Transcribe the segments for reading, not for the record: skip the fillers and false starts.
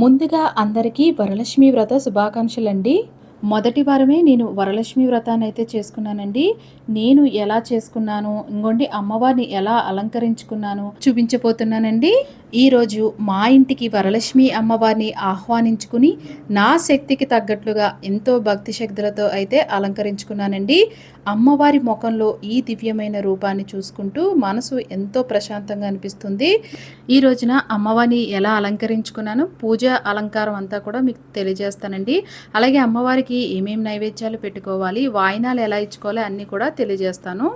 ముందుగా అందరికీ వరలక్ష్మి వ్రత శుభాకాంక్షలండి. మొదటి వారమే నేను వరలక్ష్మి వ్రతాన్నయితే చేసుకున్నానండి. నేను ఎలా చేసుకున్నాను, ఇంగోండి అమ్మవారిని ఎలా అలంకరించుకున్నానో చూపించబోతున్నానండి. ఈరోజు మా ఇంటికి వరలక్ష్మి అమ్మవారిని ఆహ్వానించుకుని, నా శక్తికి తగ్గట్లుగా ఎంతో భక్తి శ్రద్ధలతో అయితే అలంకరించుకున్నానండి. అమ్మవారి ముఖంలో ఈ దివ్యమైన రూపాన్ని చూసుకుంటూ మనసు ఎంతో ప్రశాంతంగా అనిపిస్తుంది. ఈ రోజున అమ్మవారిని ఎలా అలంకరించుకున్నాను, పూజ అలంకారం అంతా కూడా మీకు తెలియజేస్తానండి. అలాగే అమ్మవారికి ఏమేమి నైవేద్యాలు పెట్టుకోవాలి, వాయినాలు ఎలా ఇచ్చుకోవాలి అన్నీ కూడా తెలియజేస్తాను.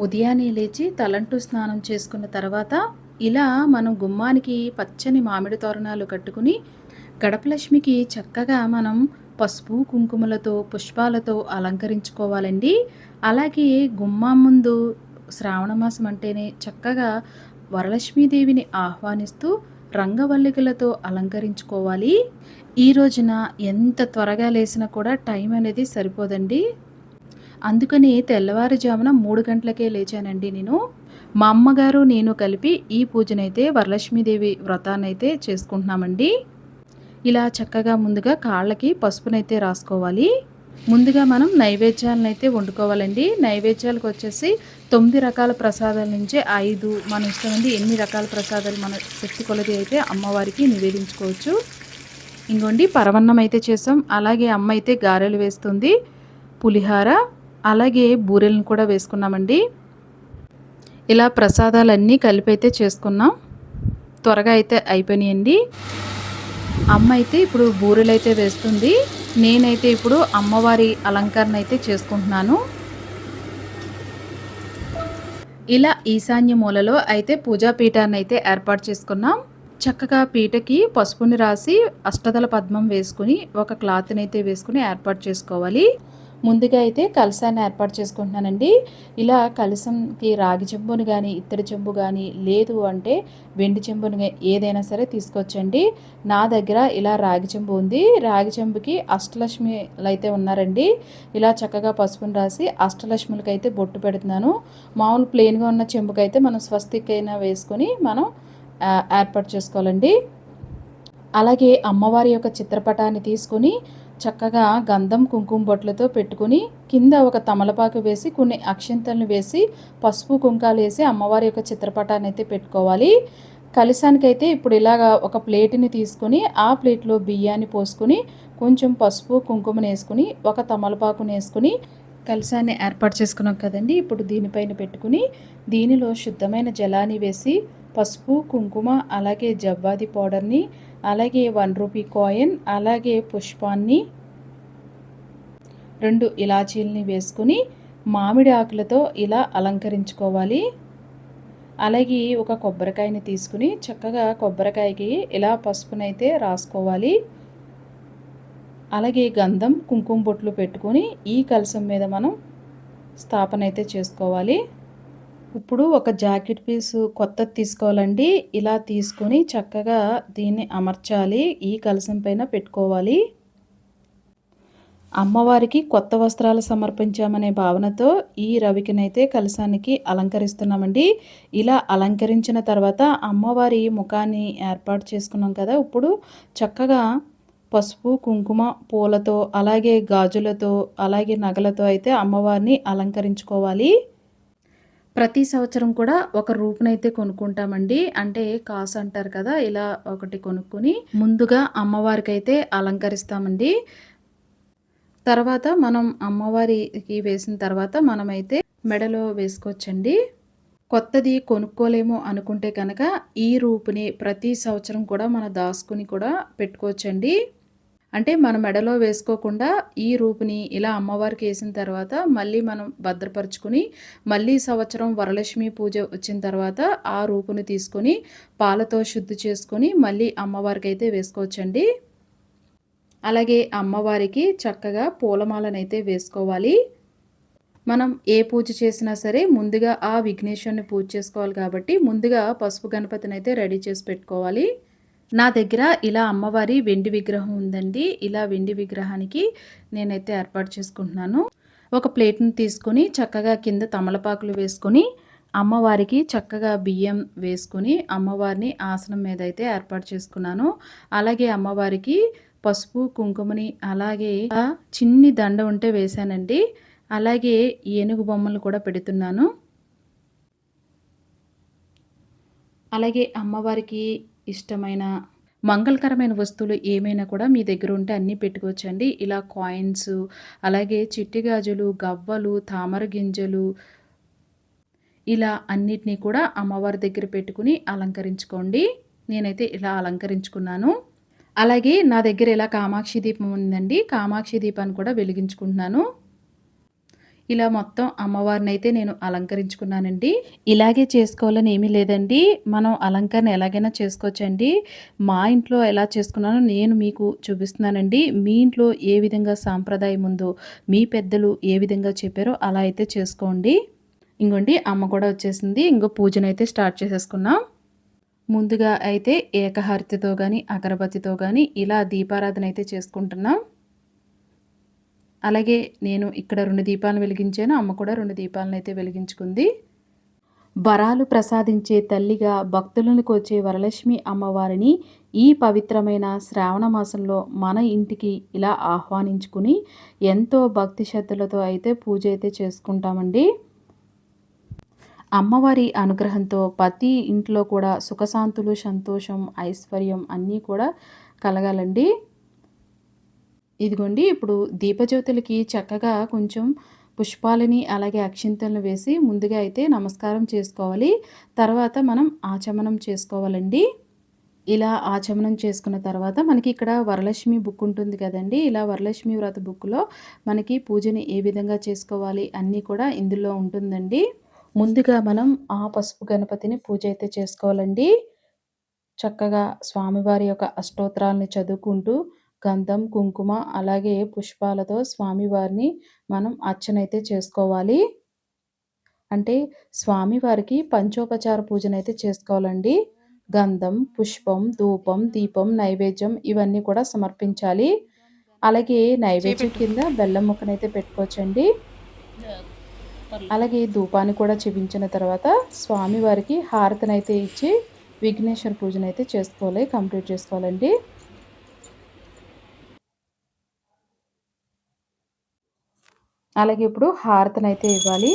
ఉదయాన్నే లేచి తలంటు స్నానం చేసుకున్న తర్వాత ఇలా మనం గుమ్మానికి పచ్చని మామిడి తోరణాలు కట్టుకుని గడపలక్ష్మికి చక్కగా మనం పసుపు కుంకుమలతో పుష్పాలతో అలంకరించుకోవాలండి. అలాగే గుమ్మం ముందు శ్రావణ మాసం అంటేనే చక్కగా వరలక్ష్మీదేవిని ఆహ్వానిస్తూ రంగవల్లికలతో అలంకరించుకోవాలి. ఈ రోజున ఎంత త్వరగా లేసినా కూడా టైం అనేది సరిపోదండి. అందుకని తెల్లవారుజామున 3 గంటలకే లేచానండి నేను. మా అమ్మగారు నేను కలిపి ఈ పూజనైతే వరలక్ష్మీదేవి వ్రతాన్నైతే చేసుకుంటున్నామండి. ఇలా చక్కగా ముందుగా కాళ్ళకి పసుపునైతే రాసుకోవాలి. ముందుగా మనం నైవేద్యాలనైతే వండుకోవాలండి. నైవేద్యాలకు వచ్చేసి 9 రకాల ప్రసాదాల నుంచి 5 మన ఇష్టం అండి. ఎన్ని రకాల ప్రసాదాలు మన శక్తి కొలది అయితే అమ్మవారికి నివేదించుకోవచ్చు. ఇంకోండి పరవన్నం అయితే చేసాం. అలాగే అమ్మ అయితే గారెలు వేస్తుంది, పులిహార, అలాగే బూరెలను కూడా వేసుకున్నామండి. ఇలా ప్రసాదాలన్నీ కలిపి అయితే చేసుకున్నాం. త్వరగా అయితే అయిపోయినాయండి. అమ్మ అయితే ఇప్పుడు బూరెలు అయితే వేస్తుంది. నేనైతే ఇప్పుడు అమ్మవారి అలంకరణ అయితే చేసుకుంటున్నాను. ఇలా ఈశాన్య మూలలో అయితే పూజాపీఠాన్ని అయితే ఏర్పాటు చేసుకున్నాం. చక్కగా పీటకి పసుపుని రాసి అష్టదళ పద్మం వేసుకుని ఒక క్లాత్ని అయితే వేసుకుని ఏర్పాటు చేసుకోవాలి. ముందుగా అయితే కలశాన్ని ఏర్పాటు చేసుకుంటున్నానండి. ఇలా కలశంకి రాగి చెంబుని కానీ ఇత్తడి చెంబు కానీ లేదు అంటే వెండి చెంబుని ఏదైనా సరే తీసుకొచ్చండి. నా దగ్గర ఇలా రాగి చెంబు ఉంది. రాగి చెంబుకి అష్టలక్ష్మిలు అయితే ఉన్నారండి. ఇలా చక్కగా పసుపుని రాసి అష్టలక్ష్ములకి అయితే బొట్టు పెడుతున్నాను. మామూలు ప్లెయిన్గా ఉన్న చెంబుకైతే మనం స్వస్తిక్ అయినా వేసుకొని మనం ఏర్పాటు చేసుకోవాలండి. అలాగే అమ్మవారి యొక్క చిత్రపటాన్ని తీసుకుని చక్కగా గంధం కుంకుమ బొట్లతో పెట్టుకుని కింద ఒక తమలపాకు వేసి కొన్ని అక్షంతలను వేసి పసుపు కుంకాలు వేసి అమ్మవారి యొక్క చిత్రపటాన్ని అయితే పెట్టుకోవాలి. కలశానికైతే ఇప్పుడు ఇలాగా ఒక ప్లేట్ని తీసుకుని ఆ ప్లేట్లో బియ్యాన్ని పోసుకుని కొంచెం పసుపు కుంకుమను వేసుకుని ఒక తమలపాకుని వేసుకుని కలశాన్ని ఏర్పాటు చేసుకున్నాం కదండి. ఇప్పుడు దీనిపైన పెట్టుకుని దీనిలో శుద్ధమైన జలాన్ని వేసి పసుపు కుంకుమ అలాగే జవ్వాది పౌడర్ని అలాగే 1 రూపీ కాయిన్ అలాగే పుష్పాన్ని 2 ఇలాచీలని వేసుకుని మామిడి ఆకులతో ఇలా అలంకరించుకోవాలి. అలాగే ఒక కొబ్బరికాయని తీసుకుని చక్కగా కొబ్బరికాయకి ఇలా పసుపునైతే రాసుకోవాలి. అలాగే గంధం కుంకుమ బొట్లు పెట్టుకొని ఈ కలశం మీద మనం స్థాపన అయితే చేసుకోవాలి. ఇప్పుడు ఒక జాకెట్ పీసు కొత్తది తీసుకోవాలండి. ఇలా తీసుకొని చక్కగా దీన్ని అమర్చాలి. ఈ కలశం పైన పెట్టుకోవాలి. అమ్మవారికి కొత్త వస్త్రాలు సమర్పించామనే భావనతో ఈ రవికినైతే కలశానికి అలంకరిస్తున్నామండి. ఇలా అలంకరించిన తర్వాత అమ్మవారి ముఖాన్ని ఏర్పాటు చేసుకున్నాం కదా. ఇప్పుడు చక్కగా పసుపు కుంకుమ పూలతో అలాగే గాజులతో అలాగే నగలతో అయితే అమ్మవారిని అలంకరించుకోవాలి. ప్రతి సంవత్సరం కూడా ఒక రూపునైతే కొనుక్కుంటామండి. అంటే కాసు అంటారు కదా, ఇలా ఒకటి కొనుక్కొని ముందుగా అమ్మవారికి అయితే అలంకరిస్తామండి. తర్వాత మనం అమ్మవారికి వేసిన తర్వాత మనమైతే మెడలో వేసుకోవచ్చండి. కొత్తది కొనుక్కోలేము అనుకుంటే కనుక ఈ రూపుని ప్రతి సంవత్సరం కూడా మనం దాచుకుని కూడా పెట్టుకోవచ్చండి. అంటే మన మెడలో వేసుకోకుండా ఈ రూపుని ఇలా అమ్మవారికి వేసిన తర్వాత మళ్ళీ మనం భద్రపరుచుకుని మళ్ళీ సంవత్సరం వరలక్ష్మి పూజ వచ్చిన తర్వాత ఆ రూపుని తీసుకొని పాలతో శుద్ధి చేసుకొని మళ్ళీ అమ్మవారికి అయితే వేసుకోవచ్చండి. అలాగే అమ్మవారికి చక్కగా పూలమాలనైతే వేసుకోవాలి. మనం ఏ పూజ చేసినా సరే ముందుగా ఆ విఘ్నేశ్వరుని పూజ చేసుకోవాలి కాబట్టి ముందుగా పసుపు గణపతిని అయితే రెడీ చేసి పెట్టుకోవాలి. నా దగ్గర ఇలా అమ్మవారి వెండి విగ్రహం ఉందండి. ఇలా వెండి విగ్రహానికి నేనైతే ఏర్పాటు చేసుకుంటున్నాను. ఒక ప్లేట్ని తీసుకొని చక్కగా కింద తమలపాకులు వేసుకొని అమ్మవారికి చక్కగా బియ్యం వేసుకొని అమ్మవారిని ఆసనం మీద అయితే ఏర్పాటు చేసుకున్నాను. అలాగే అమ్మవారికి పసుపు, కుంకుమని అలాగే చిన్ని దండ ఉంటే వేశానండి. అలాగే ఏనుగు బొమ్మలు కూడా పెడుతున్నాను. అలాగే అమ్మవారికి ఇష్టమైన మంగళకరమైన వస్తువులు ఏమైనా కూడా మీ దగ్గర ఉంటే అన్నీ పెట్టుకోవచ్చండి. ఇలా కాయిన్స్, అలాగే చిట్టి గాజులు, గవ్వలు, తామర గింజలు ఇలా అన్నిటిని కూడా అమ్మవారి దగ్గర పెట్టుకుని అలంకరించుకోండి. నేనైతే ఇలా అలంకరించుకున్నాను. అలాగే నా దగ్గర ఇలా కామాక్షి దీపం ఉందండి. కామాక్షి దీపాన్ని కూడా వెలిగించుకుంటున్నాను. ఇలా మొత్తం అమ్మవారినైతే నేను అలంకరించుకున్నానండి. ఇలాగే చేసుకోవాలని ఏమీ లేదండి. మనం అలంకరణ ఎలాగైనా చేసుకోవచ్చండి. మా ఇంట్లో ఎలా చేసుకున్నానో నేను మీకు చూపిస్తున్నానండి. మీ ఇంట్లో ఏ విధంగా సాంప్రదాయం ఉందో, మీ పెద్దలు ఏ విధంగా చెప్పారో అలా అయితే చేసుకోండి. ఇంగోండి అమ్మ కూడా వచ్చేసింది. ఇంగో పూజనైతే స్టార్ట్ చేసేసుకున్నాం. ముందుగా అయితే ఏకహారతితో గానీ, అగరబత్తితో గానీ ఇలా దీపారాధన అయితే చేసుకుంటున్నాం. అలాగే నేను ఇక్కడ 2 దీపాలను వెలిగించాను. అమ్మ కూడా 2 దీపాలనైతే వెలిగించుకుంది. వరాలు ప్రసాదించే తల్లిగా భక్తులను కొచ్చే వరలక్ష్మి అమ్మవారిని ఈ పవిత్రమైన శ్రావణ మాసంలో మన ఇంటికి ఇలా ఆహ్వానించుకుని ఎంతో భక్తి శ్రద్ధలతో అయితే పూజ అయితే చేసుకుంటామండి. అమ్మవారి అనుగ్రహంతో ప్రతి ఇంట్లో కూడా సుఖశాంతులు, సంతోషం, ఐశ్వర్యం అన్నీ కూడా కలగాలండి. ఇదిగోండి ఇప్పుడు దీపజ్యోతులకి చక్కగా కొంచెం పుష్పాలని అలాగే అక్షింతలను వేసి ముందుగా అయితే నమస్కారం చేసుకోవాలి. తర్వాత మనం ఆచమనం చేసుకోవాలండి. ఇలా ఆచమనం చేసుకున్న తర్వాత మనకి ఇక్కడ వరలక్ష్మి బుక్ ఉంటుంది కదండీ! ఇలా వరలక్ష్మి వ్రత బుక్‌లో మనకి పూజని ఏ విధంగా చేసుకోవాలి అన్నీ కూడా ఇందులో ఉంటుందండి. ముందుగా మనం ఆ పసుపు గణపతిని పూజ అయితే చేసుకోవాలండి. చక్కగా స్వామివారి యొక్క అష్టోత్తరాల్ని చదువుకుంటూ గంధం, కుంకుమ అలాగే పుష్పాలతో స్వామివారిని మనం అర్చనైతే చేసుకోవాలి. అంటే స్వామివారికి పంచోపచార పూజనైతే చేసుకోవాలండి. గంధం, పుష్పం, ధూపం, దీపం, నైవేద్యం ఇవన్నీ కూడా సమర్పించాలి. అలాగే నైవేద్యం కింద బెల్లం ముక్కనైతే పెట్టుకోవచ్చండి. అలాగే ధూపాన్ని కూడా చూపించిన తర్వాత స్వామివారికి హారతినైతే ఇచ్చి విఘ్నేశ్వర పూజనైతే చేసుకోవాలి. కంప్లీట్ చేసుకోవాలండి. అలాగే ఇప్పుడు హారతినైతే ఇవ్వాలి.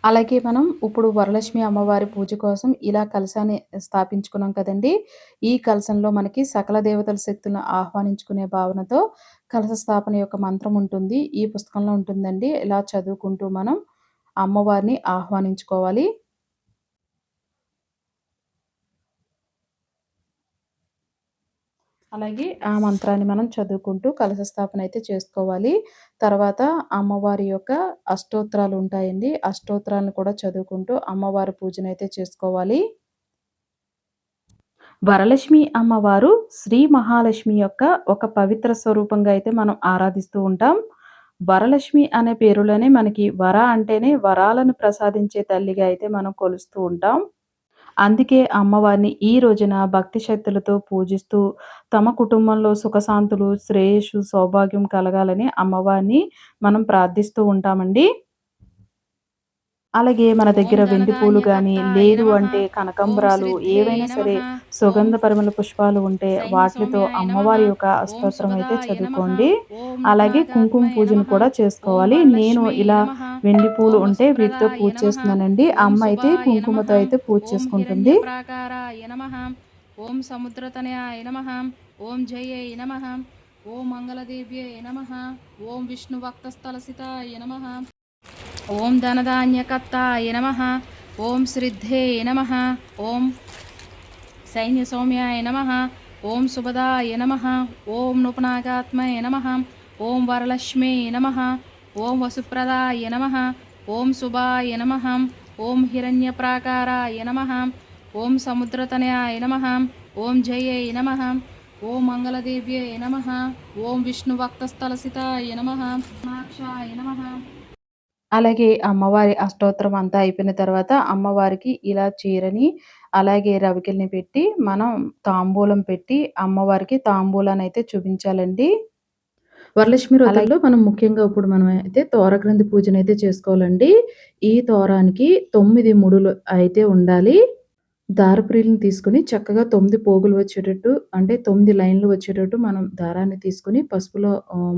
అలాగే మనం ఇప్పుడు వరలక్ష్మి అమ్మవారి పూజ కోసం ఇలా కలశాన్ని స్థాపించుకున్నాం కదండీ! ఈ కలశంలో మనకి సకల దేవతల శక్తులను ఆహ్వానించుకునే భావనతో కలశ స్థాపన యొక్క మంత్రం ఉంటుంది. ఈ పుస్తకంలో ఉంటుందండి. ఇలా చదువుకుంటూ మనం అమ్మవారిని ఆహ్వానించుకోవాలి. అలాగే ఆ మంత్రాన్ని మనం చదువుకుంటూ కలశ స్థాపన అయితే చేసుకోవాలి. తర్వాత అమ్మవారి యొక్క అష్టోత్తరాలు ఉంటాయండి. అష్టోత్తరాలను కూడా చదువుకుంటూ అమ్మవారి పూజనైతే చేసుకోవాలి. వరలక్ష్మి అమ్మవారు శ్రీ మహాలక్ష్మి యొక్క ఒక పవిత్ర స్వరూపంగా అయితే మనం ఆరాధిస్తూ ఉంటాం. వరలక్ష్మి అనే పేరులోనే మనకి వర అంటేనే వరాలను ప్రసాదించే తల్లిగా అయితే మనం కొలుస్తూ ఉంటాం. అందుకే అమ్మవారిని ఈ రోజున భక్తి శక్తులతో పూజిస్తూ తమ కుటుంబంలో సుఖశాంతులు, శ్రేయస్సు, సౌభాగ్యం కలగాలని అమ్మవారిని మనం ప్రార్థిస్తూ ఉంటామండి. అలాగే మన ఓం దగ్గర వెండి పూలు గానీ, ధనధాన్యకర్తాయ లేదు నమః. అంటే ఓం కనకంబరాలు శ్రీధ్యే ఏవైనా నమః. సరే ఓం సుగంధ పరిమళ పుష్పాలు ఉంటే సైన్య వాటిలితో సౌమ్యాయ నమః. అమ్మవారి యొక్క ఓం అష్టోత్తరం అయితే సుభదాయ నమః. చదువుకోండి. ఓం అలాగే కుంకుమ నృపనాగాత్మయ పూజను నమః. కూడా ఓం చేసుకోవాలి. నేను వరలక్ష్మే ఇలా నమః. వెండి పూలు ఓం ఉంటే వీటితో వసుప్రదాయ పూజ నమః. చేస్తున్నానండి. ఓం అమ్మ అయితే శుభాయ నమః. కుంకుమతో అయితే పూజ ఓం చేసుకుంటుంది. హిరణ్యప్రాకారాయ నమః. ఓం సముద్రతనయాయ నమః. ఓం జయై నమః. ఓం మంగళదేవ్యై నమః. ఓం విష్ణువక్తస్థలసితాయ నమః. ఓం ధనధాన్యకర్తాయ నమః. ఓం శ్రీధ్యే నమః. ఓం సైన్య సౌమ్యాయ నమః. ఓం సుభదాయ నమః. ఓం నృపనాగాత్మయ నమః. ఓం వరలక్ష్మే నమః. ఓం వసుప్రదాయ నమః. ఓం శుభాయ నమః. ఓం హిరణ్యప్రాకారాయ నమః. ఓం సముద్రతనయాయ నమః. ఓం జయై నమః. ఓం మంగళదేవ్యై నమః. ఓం విష్ణువక్తస్థలసితాయ నమః. నాక్షాయ నమః. అలాగే అమ్మవారి అష్టోత్తరం అంతా అయిపోయిన తర్వాత అమ్మవారికి ఇలా చీరని, అలాగే రవికెల్ని పెట్టి మనం తాంబూలం పెట్టి అమ్మవారికి తాంబూలాన్నయితే చూపించాలండి. వరలక్ష్మి వ్రతంలో మనం ముఖ్యంగా ఇప్పుడు మనమైతే తోరగ్రంథి పూజనైతే చేసుకోవాలండి. ఈ తోరానికి 9 ముడులు అయితే ఉండాలి. దారపురీలను తీసుకొని చక్కగా 9 పోగులు వచ్చేటట్టు అంటే 9 లైన్‌లు వచ్చేటట్టు మనం దారాన్ని తీసుకొని పసుపులో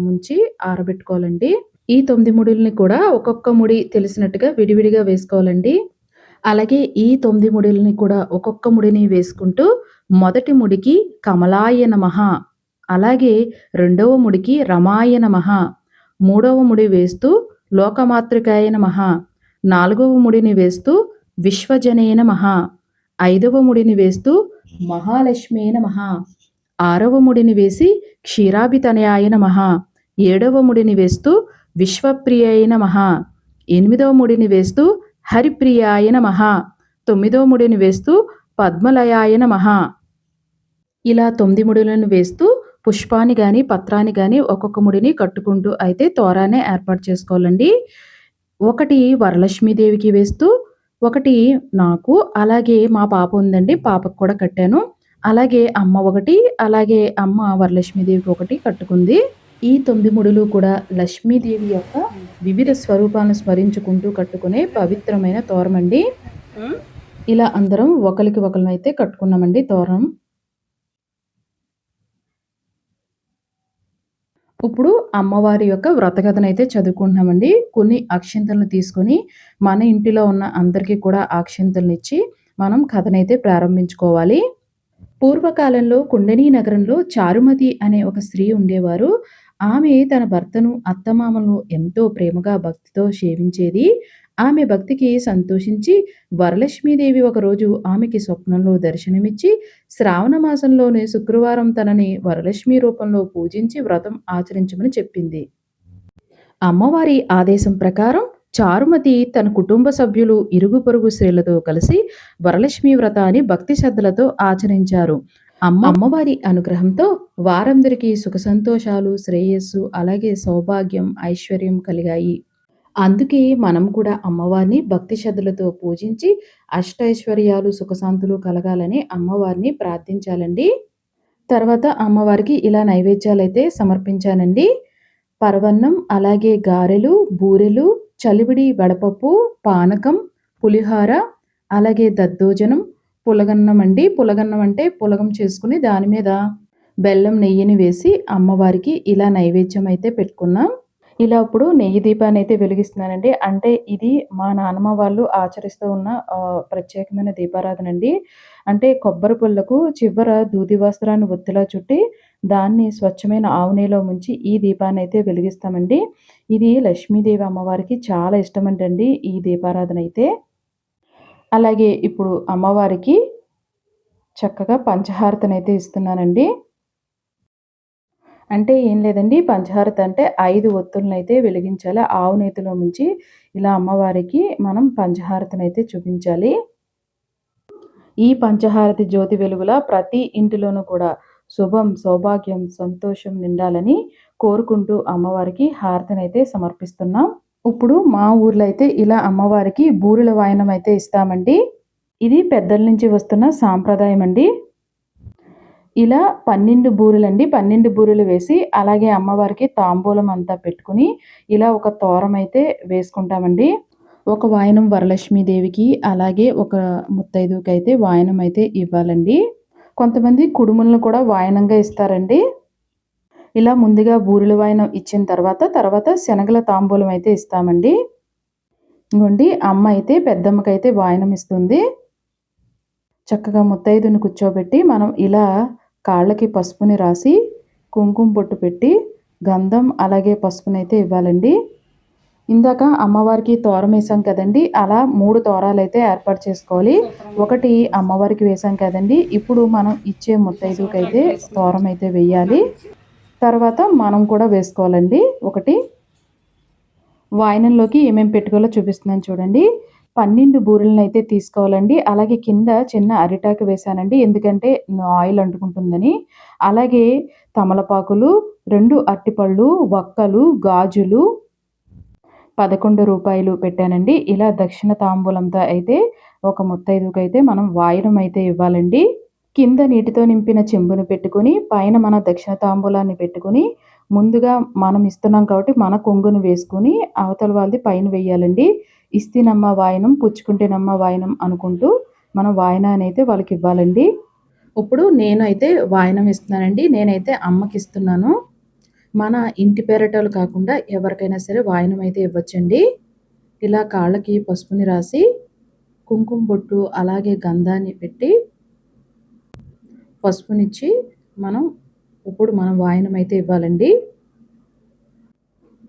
ముంచి ఆరబెట్టుకోవాలండి. ఈ 9 ముడుల్ని కూడా ఒక్కొక్క ముడి తెలిసినట్టుగా విడివిడిగా వేసుకోవాలండి. అలాగే ఈ 9 ముడుల్ని కూడా ఒక్కొక్క ముడిని వేసుకుంటూ మొదటి ముడికి కమలాయ నమః, అలాగే రెండవ ముడికి రమాయ నమః, మూడవ ముడి వేస్తూ లోకమాతృకాయ నమః, నాలుగవ ముడిని వేస్తూ విశ్వజనే నమః, ఐదవ ముడిని వేస్తూ మహాలక్ష్మే నమః, ఆరవ ముడిని వేసి క్షీరాభితనయాయ నమః, ఏడవ ముడిని వేస్తూ విశ్వప్రియాయ నమః, ఎనిమిదవ ముడిని వేస్తూ హరిప్రియాయ నమః, తొమ్మిదవ ముడిని వేస్తూ పద్మలయాయ నమః. ఇలా 9 ముడులను వేస్తూ పుష్పాన్ని గాని, పత్రాన్ని గాని ఒక్కొక్క ముడిని కట్టుకుంటూ అయితే తోరాన్ని ఏర్పాటు చేసుకోవాలండి. ఒకటి వరలక్ష్మీదేవికి వేస్తూ, ఒకటి నాకు, అలాగే మా పాప ఉందండి. పాపకు కూడా కట్టాను. అలాగే అమ్మ ఒకటి, అలాగే అమ్మ వరలక్ష్మీదేవికి ఒకటి కట్టుకుంది. ఈ 9 ముడులు కూడా లక్ష్మీదేవి యొక్క వివిధ స్వరూపాలను స్మరించుకుంటూ కట్టుకునే పవిత్రమైన తోరమండి. ఇలా అందరం ఒకరికి ఒకరినైతే కట్టుకున్నామండి తోరం. ఇప్పుడు అమ్మవారి యొక్క వ్రతకథనైతే చదువుకుంటున్నామండి. కొన్ని అక్షింతలను తీసుకొని మన ఇంటిలో ఉన్న అందరికీ కూడా అక్షింతలనిచ్చి మనం కథనైతే ప్రారంభించుకోవాలి. పూర్వకాలంలో కుండనీ నగరంలో చారుమతి అనే ఒక స్త్రీ ఉండేవారు. ఆమె తన భర్తను, అత్తమామలను ఎంతో ప్రేమగా భక్తితో సేవించేది. ఆమె భక్తికి సంతోషించి వరలక్ష్మీదేవి ఒకరోజు ఆమెకి స్వప్నంలో దర్శనమిచ్చి శ్రావణ మాసంలోనే శుక్రవారం తనని వరలక్ష్మి రూపంలో పూజించి వ్రతం ఆచరించమని చెప్పింది. అమ్మవారి ఆదేశం ప్రకారం చారుమతి తన కుటుంబ సభ్యులు, ఇరుగు పొరుగు స్త్రీలతో కలిసి వరలక్ష్మి వ్రతాన్ని భక్తి శ్రద్ధలతో ఆచరించారు. అమ్మవారి అనుగ్రహంతో వారందరికీ సుఖ సంతోషాలు, శ్రేయస్సు, అలాగే సౌభాగ్యం, ఐశ్వర్యం కలిగాయి. అందుకే మనం కూడా అమ్మవారిని భక్తి శ్రద్ధలతో పూజించి అష్టైశ్వర్యాలు, సుఖశాంతులు కలగాలని అమ్మవారిని ప్రార్థించాలండి. తర్వాత అమ్మవారికి ఇలా నైవేద్యాలైతే సమర్పించానండి. పరవన్నం, అలాగే గారెలు, బూరెలు, చలివిడి వడపప్పు, పానకం, పులిహోర, అలాగే దద్దోజనం, పులగన్నం అండి. పులగన్నం అంటే పులగం చేసుకుని దాని మీద బెల్లం, నెయ్యిని వేసి అమ్మవారికి ఇలా నైవేద్యం అయితే పెట్టుకున్నాం. ఇలా ఇప్పుడు నెయ్యి దీపాన్ని అయితే వెలిగిస్తున్నానండి. అంటే ఇది మా నానమ్మ వాళ్ళు ఆచరిస్తూ ఉన్న ప్రత్యేకమైన దీపారాధన అండి. అంటే కొబ్బరి పుల్లకు చివర దూది వస్త్రాన్ని ఒత్తిలా చుట్టి దాన్ని స్వచ్ఛమైన ఆవు నెయ్యిలో ముంచి ఈ దీపాన్ని అయితే వెలిగిస్తామండి. ఇది లక్ష్మీదేవి అమ్మవారికి చాలా ఇష్టమంటండి ఈ దీపారాధన అయితే. అలాగే ఇప్పుడు అమ్మవారికి చక్కగా పంచహారతనైతే అయితే ఇస్తున్నానండి. అంటే ఏం లేదండి, పంచహారతి అంటే 5 ఒత్తులనైతే వెలిగించాలి. ఆవు నేతిలో ముంచి ఇలా అమ్మవారికి మనం పంచహారతినైతే చూపించాలి. ఈ పంచహారతి జ్యోతి వెలుగుల ప్రతి ఇంటిలోనూ కూడా శుభం, సౌభాగ్యం, సంతోషం నిండాలని కోరుకుంటూ అమ్మవారికి హారతినైతే సమర్పిస్తున్నాం. ఇప్పుడు మా ఊర్లో అయితే ఇలా అమ్మవారికి బూరెల వాయనం అయితే ఇస్తామండి. ఇది పెద్దల నుంచి వస్తున్న సాంప్రదాయం అండి. ఇలా 12 బూరెలండి. 12 బూరెలు వేసి అలాగే అమ్మవారికి తాంబూలం అంతా పెట్టుకుని ఇలా ఒక తోరం అయితే వేసుకుంటామండి. ఒక వాయనం వరలక్ష్మీదేవికి, అలాగే ఒక ముత్తైదువుకైతే వాయనం అయితే ఇవ్వాలండి. కొంతమంది కుడుములను కూడా వాయనంగా ఇస్తారండి. ఇలా ముందుగా బూరెల వాయనం ఇచ్చిన తర్వాత శనగల తాంబూలం అయితే ఇస్తామండి. ఇంకోండి అమ్మ అయితే పెద్దమ్మకైతే వాయనం ఇస్తుంది. చక్కగా ముత్తైదుని కూర్చోబెట్టి మనం ఇలా కాళ్ళకి పసుపుని రాసి కుంకుమ బొట్టు పెట్టి గంధం అలాగే పసుపునైతే ఇవ్వాలండి. ఇందాక అమ్మవారికి తోరం వేసాం కదండి, అలా 3 తోరాలు అయితే ఏర్పాటు చేసుకోవాలి. ఒకటి అమ్మవారికి వేసాం కదండి, ఇప్పుడు మనం ఇచ్చే ముత్తైదుకైతే తోరం అయితే వేయాలి. తర్వాత మనం కూడా వేసుకోవాలండి. ఒకటి వాయనంలోకి ఏమేమి పెట్టుకోవాలో చూపిస్తున్నాను చూడండి. 12 బూరెలను అయితే తీసుకోవాలండి. అలాగే కింద చిన్న అరిటాకు వేశానండి, ఎందుకంటే ఆయిల్ అంటుకుంటుందని. అలాగే తమలపాకులు, 2 అరటిపళ్ళు, వక్కలు, గాజులు, రూ. 11 పెట్టానండి. ఇలా దక్షిణ తాంబూలంతో అయితే ఒక ముత్తైదువకైతే మనం వాయనం అయితే ఇవ్వాలండి. కింద నీటితో నింపిన చెంబును పెట్టుకొని, పైన మన దక్షిణ తాంబూలాన్ని పెట్టుకొని, ముందుగా మనం ఇస్తున్నాం కాబట్టి మన కొంగును వేసుకొని, అవతల వాళ్ళది పైన వేయాలండి. ఇస్తేనమ్మ వాయనం, పుచ్చుకుంటేనమ్మ వాయనం అనుకుంటూ మనం వాయనాన్నయితే వాళ్ళకివ్వాలండి. ఇప్పుడు నేనైతే వాయనం ఇస్తున్నానండి. నేనైతే అమ్మకిస్తున్నాను. మన ఇంటి పేరటోళ్ళు కాకుండా ఎవరికైనా సరే వాయనం అయితే ఇవ్వచ్చండి. ఇలా కాళ్ళకి పసుపుని రాసి, కుంకుమ బొట్టు అలాగే గంధాన్ని పెట్టి పసుపునిచ్చి మనం వాయనం అయితే ఇవ్వాలండి.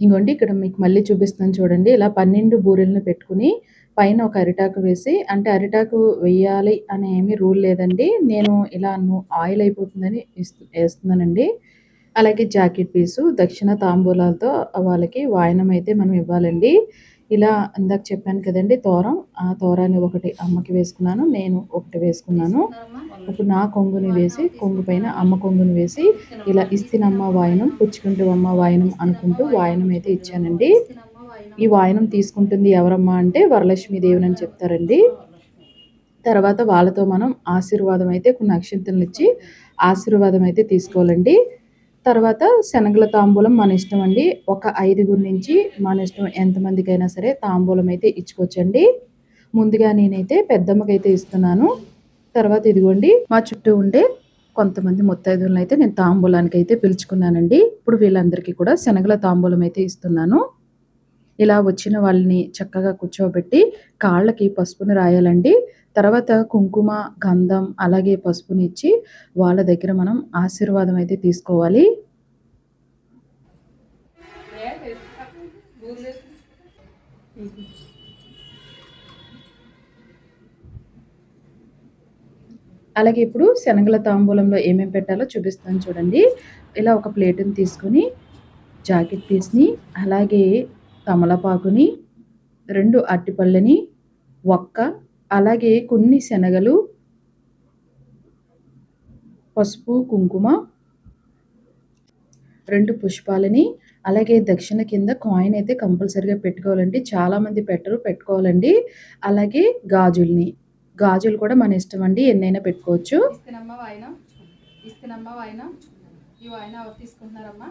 ఇంగోండి ఇక్కడ మీకు మళ్ళీ చూపిస్తున్నాను చూడండి. ఇలా 12 బూరెలను పెట్టుకుని పైన ఒక అరిటాకు వేసి, అంటే అరిటాకు వెయ్యాలి అని ఏమీ రూల్ లేదండి. నేను ఇలా ఆయిల్ అయిపోతుందని ఏస్తున్నానండి. అలాగే జాకెట్ పీసు, దక్షిణ తాంబూలాలతో వాళ్ళకి వాయనం అయితే మనం ఇవ్వాలండి. ఇలా ఇందాక చెప్పాను కదండీ తోరం, ఆ తోరాన్ని ఒకటి అమ్మకి వేసుకున్నాను. నేను ఒకటి వేసుకున్నాను. ఇప్పుడు నా కొంగుని వేసి, కొంగు పైన అమ్మ కొంగుని వేసి, ఇలా ఇస్తినమ్మ వాయనం, పుచ్చుకుంటివమ్మ వాయనం అనుకుంటూ వాయనం అయితే ఇచ్చానండి. ఈ వాయనం తీసుకుంటుంది ఎవరమ్మా అంటే వరలక్ష్మీదేవినని చెప్తారండి. తర్వాత వాళ్ళతో మనం ఆశీర్వాదం అయితే కొన్ని అక్షింతలనిచ్చి ఆశీర్వాదం అయితే తీసుకోవాలండి. తర్వాత శనగల తాంబూలం మన ఇష్టం అండి. ఒక 5 నుంచి మన ఇష్టం ఎంతమందికైనా సరే తాంబూలం అయితే ఇచ్చుకోవచ్చండి. ముందుగా నేనైతే పెద్దమ్మకైతే ఇస్తున్నాను. తర్వాత ఇదిగోండి మా చుట్టూ ఉండే కొంతమంది ముత్తైదువులనైతే నేను తాంబూలానికైతే పిలుచుకున్నానండి. ఇప్పుడు వీళ్ళందరికీ కూడా శనగల తాంబూలం అయితే ఇస్తున్నాను. ఇలా వచ్చిన వాళ్ళని చక్కగా కూర్చోబెట్టి కాళ్ళకి పసుపుని రాయాలండి. తర్వాత కుంకుమ, గంధం అలాగే పసుపునిచ్చి వాళ్ళ దగ్గర మనం ఆశీర్వాదం అయితే తీసుకోవాలి. అలాగే ఇప్పుడు శనగల తాంబూలంలో ఏమేమి పెట్టాలో చూపిస్తాను చూడండి. ఇలా ఒక ప్లేటుని తీసుకొని జాకెట్ పీస్‌ని, అలాగే తమలపాకుని, 2 అరటిపళ్ళని, ఒక్క, అలాగే కొన్ని శనగలు, పసుపు, కుంకుమ, 2 పుష్పాలని, అలాగే దక్షిణ కింద కాయిన్ అయితే కంపల్సరీగా పెట్టుకోవాలండి. చాలామంది పెట్టరు, పెట్టుకోవాలండి. అలాగే గాజులు కూడా మన ఇష్టం అండి, ఎన్నైనా పెట్టుకోవచ్చు. ఇస్తేనమ్మ వాయినం, ఇస్తేనమ్మ వాయినం. ఈ వాయినం ఎవరు తీసుకుంటున్నారమ్మా?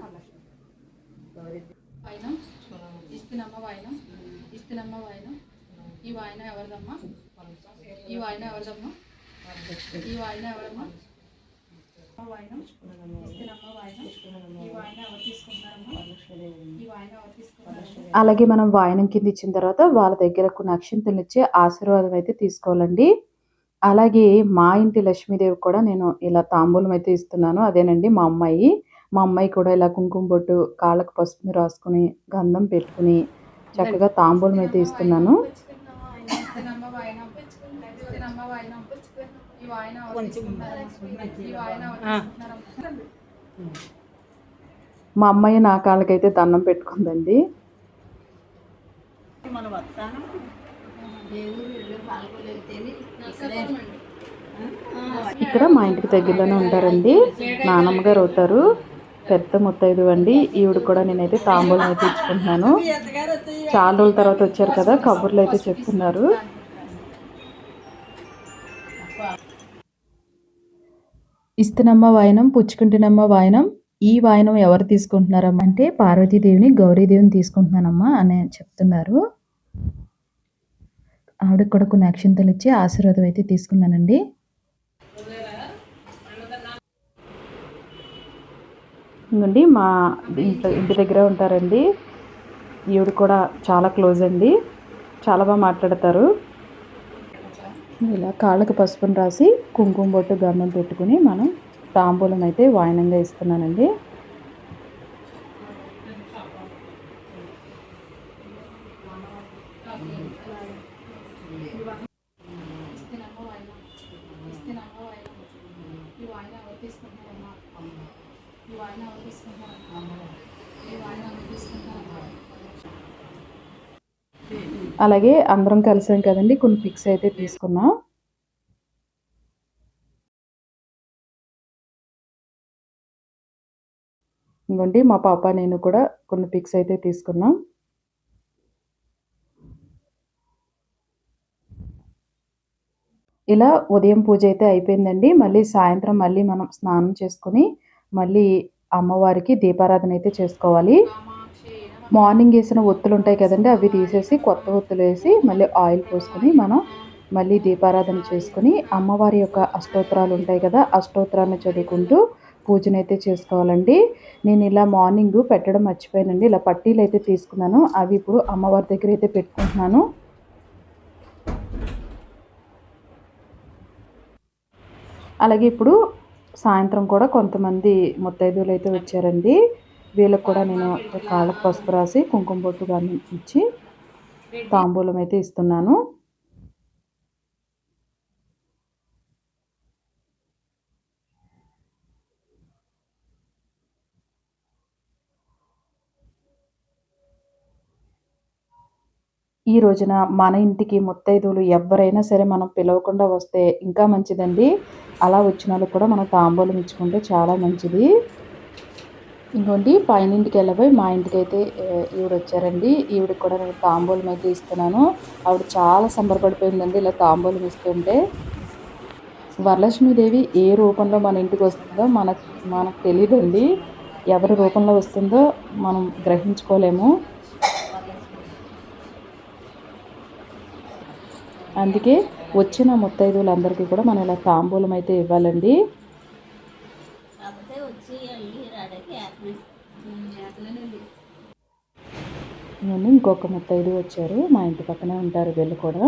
వాయినం, ఇస్తేనమ్మ వాయినం, ఇస్తేనమ్మ వాయినం. ఈ వాయినం ఎవరిదమ్మా? ఈ వాయినం ఎవరిదమ్మా? ఈ వాయినం ఎవరమ్మా? వాయినం, ఇస్తేనమ్మ వాయినం. ఈ వాయినం ఎవరు తీసుకుంటున్నారమ్మా? ఈ వాయినం ఎవరు తీసుకుంటున్నారమ్మా? అలాగే మనం వాయనం కింద ఇచ్చిన తర్వాత వాళ్ళ దగ్గర కొన్ని అక్షింతలనిచ్చి ఆశీర్వాదం అయితే తీసుకోవాలండి. అలాగే మా ఇంటి లక్ష్మీదేవి కూడా నేను ఇలా తాంబూలం అయితే ఇస్తున్నాను. అదేనండి మా అమ్మాయి. మా అమ్మాయి కూడా ఇలా కుంకుమ బొట్టు, కాళ్ళకి పసుపుని రాసుకొని, గంధం పెట్టుకుని చక్కగా తాంబూలం అయితే ఇస్తున్నాను. ఇస్తేనమ్మ వాయినం, ఇస్తేనమ్మ వాయినం. ఈ వాయినం ఎవరు తీసుకుంటున్నారమ్మా? ఈ వాయినం ఎవరు తీసుకుంటున్నారమ్మా? మా అమ్మాయి నా కాళ్ళకైతే దండం పెట్టుకుందండి. ఇక్కడ మా ఇంటికి దగ్గరలోనే ఉంటారండి. నానమ్మ గారు అవుతారు. పెద్ద ముత్తైదు అండి. ఈవిడ కూడా నేనైతే తాంబూలం అయితే ఇచ్చుకుంటున్నాను. చాలా రోజుల తర్వాత వచ్చారు కదా, కబుర్లు అయితే చెప్తున్నారు. ఇస్తనమ్మ వాయనం, పుచ్చుకుంటున్నమ్మ వాయనం. ఈ వాయనం ఎవరు తీసుకుంటున్నారమ్మా అంటే పార్వతీదేవిని, గౌరీదేవిని తీసుకుంటున్నానమ్మా అని చెప్తున్నారు. ఆవిడకి కూడా కొన్ని అక్షింతలు ఇచ్చి ఆశీర్వాదం అయితే తీసుకున్నానండి. ఇంకోండి మా ఇంటి దగ్గర ఉంటారండి. ఈవిడ కూడా చాలా క్లోజ్ అండి. చాలా బాగా మాట్లాడతారు. ఇలా కాళ్ళకు పసుపుని రాసి కుంకుమ బొట్టు, గంధం పెట్టుకుని మనం తాంబూలం అయితే వాయనంగా ఇస్తున్నానండి. అలాగే అందరం కలిసాం కదండి, కొన్ని పిక్స్ అయితే తీసుకున్నాం. ఇంకోండి మా పాప నేను కూడా కొన్ని పిక్స్ అయితే తీసుకున్నాం. ఇలా ఉదయం పూజ అయితే అయిపోయిందండి. మళ్ళీ సాయంత్రం మళ్ళీ మనం స్నానం చేసుకొని మళ్ళీ అమ్మవారికి దీపారాధన అయితే చేసుకోవాలి. మార్నింగ్ వేసిన ఒత్తులు ఉంటాయి కదండీ, అవి తీసేసి కొత్త ఒత్తులు వేసి మళ్ళీ ఆయిల్ పోసుకొని మనం మళ్ళీ దీపారాధన చేసుకొని అమ్మవారి యొక్క అష్టోత్తరాలు ఉంటాయి కదా, అష్టోత్తరాన్ని చదువుకుంటూ పూజనైతే చేసుకోవాలండి. నేను ఇలా మార్నింగ్ పెట్టడం మర్చిపోయానండి. ఇలా పట్టీలు అయితే తీసుకున్నాను. అవి ఇప్పుడు అమ్మవారి దగ్గర అయితే పెట్టుకుంటున్నాను. అలాగే ఇప్పుడు సాయంత్రం కూడా కొంతమంది ముత్తైదువులు అయితే వచ్చారండి. వీళ్ళకి కూడా నేను కాళ్ళకు పసుపు రాసి కుంకుమ బొట్టు కానీ ఇచ్చి తాంబూలం అయితే ఇస్తున్నాను. ఈ రోజున మన ఇంటికి ముత్తైదువులు ఎవ్వరైనా సరే మనం పిలవకుండా వస్తే ఇంకా మంచిదండి. అలా వచ్చిన వాళ్ళకి కూడా మనం తాంబూలం ఇచ్చుకుంటే చాలా మంచిది. ఇంకోండి పైనింటికి వెళ్ళబోయి మా ఇంటికైతే ఈవిడ వచ్చారండి. ఈవిడకి కూడా నేను తాంబూలం అయితే ఇస్తున్నాను. ఆవిడ చాలా సంబరపడిపోయిందండి ఇలా తాంబూలం ఇస్తుంటే. వరలక్ష్మీదేవి ఏ రూపంలో మన ఇంటికి వస్తుందో మనకు తెలియదండి. ఎవరి రూపంలో వస్తుందో మనం గ్రహించుకోలేము. అందుకే వచ్చిన ముత్తైదువులందరికీ కూడా మనం ఇలా తాంబూలం అయితే ఇవ్వాలండి. నేను ఇంకొక ముత్తైదు వచ్చారు, మా ఇంటి పక్కనే ఉంటారు వీళ్ళు కూడా.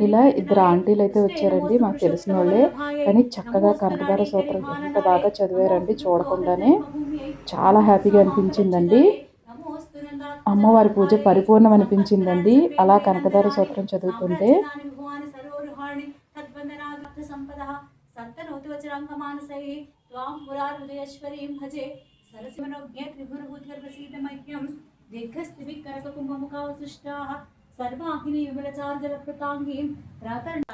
ఇలా ఇద్దరు ఆంటీలు అయితే వచ్చారండి, మాకు తెలిసిన వాళ్ళే. కానీ చక్కగా కనకదార స్తోత్రం ఎంత బాగా చదివారండి, చూడకుండానే చాలా హ్యాపీగా అనిపించిందండి. అమ్మవారి పూజ పరిపూర్ణం అనిపించిందండి అలా కనకదార స్తోత్రం చదువుతుంటే. సర్వాహిని విమలచార్జల కృతాంగి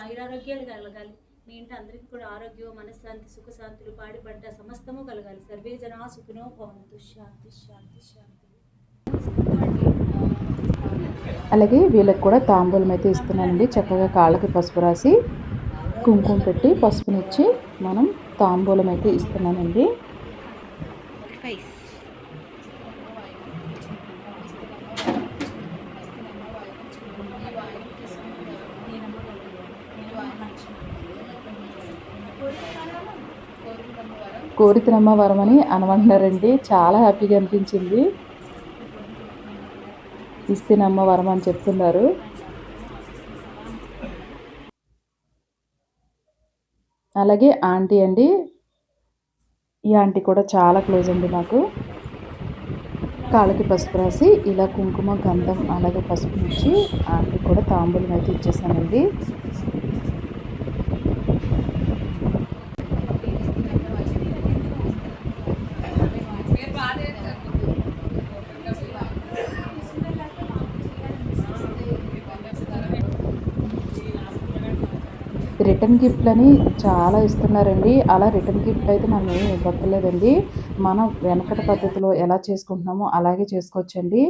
ఆయురారోగ్యాలు కలగాలి. మీ ఇంటి అందరికీ కూడా ఆరోగ్యం, మనశ్శాంతి, సుఖశాంతులు, పాడి పంట సమస్తము కలగాలి. సర్వే జనా సుఖినో భవంతు. శాంతి శాంతి శాంతి. అలాగే వీళ్ళకి కూడా తాంబూలం అయితే ఇస్తున్నానండి. చక్కగా కాళ్ళకి పసుపు రాసి కుంకుమ పెట్టి పసుపునిచ్చి మనం తాంబూలం అయితే ఇస్తున్నానండి. కోరికనమ్మ వరం అని అనమంటున్నారండి. చాలా హ్యాపీగా అనిపించింది. ఇస్తేనమ్మ వరం అని చెప్తున్నారు. అలాగే ఆంటీ అండి, ఈ ఆంటీ కూడా చాలా క్లోజ్ అండి నాకు. కాళ్ళకి పసుపు రాసి ఇలా కుంకుమ, గంధం అలాగే పసుపు ఇచ్చి ఆంటీ కూడా తాంబూలం అయితే ఇచ్చేసానండి. రిటర్న్ గిఫ్ట్లని చాలా ఇస్తున్నారండి. అలా రిటర్న్ గిఫ్ట్ అయితే మనం ఏమి ఇవ్వక్కర్లేదండి. మనం వెనకటి పద్ధతిలో ఎలా చేసుకుంటున్నామో అలాగే చేసుకోవచ్చండి.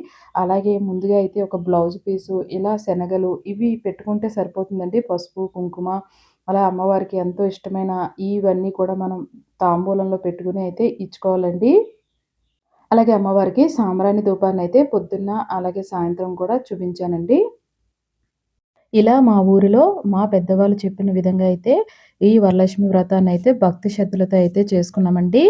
అలాగే ముందుగా అయితే ఒక బ్లౌజ్ పీసు, ఇలా శనగలు ఇవి పెట్టుకుంటే సరిపోతుందండి. పసుపు, కుంకుమ అలా అమ్మవారికి ఎంతో ఇష్టమైన ఇవన్నీ కూడా మనం తాంబూలంలో పెట్టుకుని అయితే ఇచ్చుకోవాలండి. అలాగే అమ్మవారికి సాంబ్రాణి ధూపాన్ని అయితే పొద్దున్న అలాగే సాయంత్రం కూడా చూపించానండి. ఇలా మా ఊరిలో మా పెద్దవాళ్ళు చెప్పిన విధంగా అయితే ఈ వరలక్ష్మి వ్రతాన్ని అయితే భక్తి శ్రద్ధలతో అయితే చేసుకున్నామండి.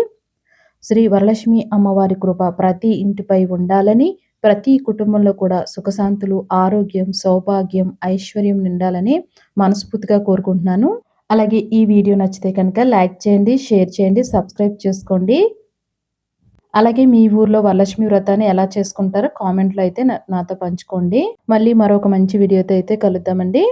శ్రీ వరలక్ష్మి అమ్మవారి కృప ప్రతి ఇంటిపై ఉండాలని, ప్రతి కుటుంబంలో కూడా సుఖశాంతులు, ఆరోగ్యం, సౌభాగ్యం, ఐశ్వర్యం నిండాలని మనస్ఫూర్తిగా కోరుకుంటున్నాను. అలాగే ఈ వీడియో నచ్చితే కనుక లైక్ చేయండి, షేర్ చేయండి, సబ్స్క్రైబ్ చేసుకోండి. అలాగే మీ ఊర్లో వరలక్ష్మి వ్రతాన్ని ఎలా చేసుకుంటారో కామెంట్లో అయితే నాతో పంచుకోండి. మళ్ళీ మరొక మంచి వీడియోతో అయితే కలుద్దామండి.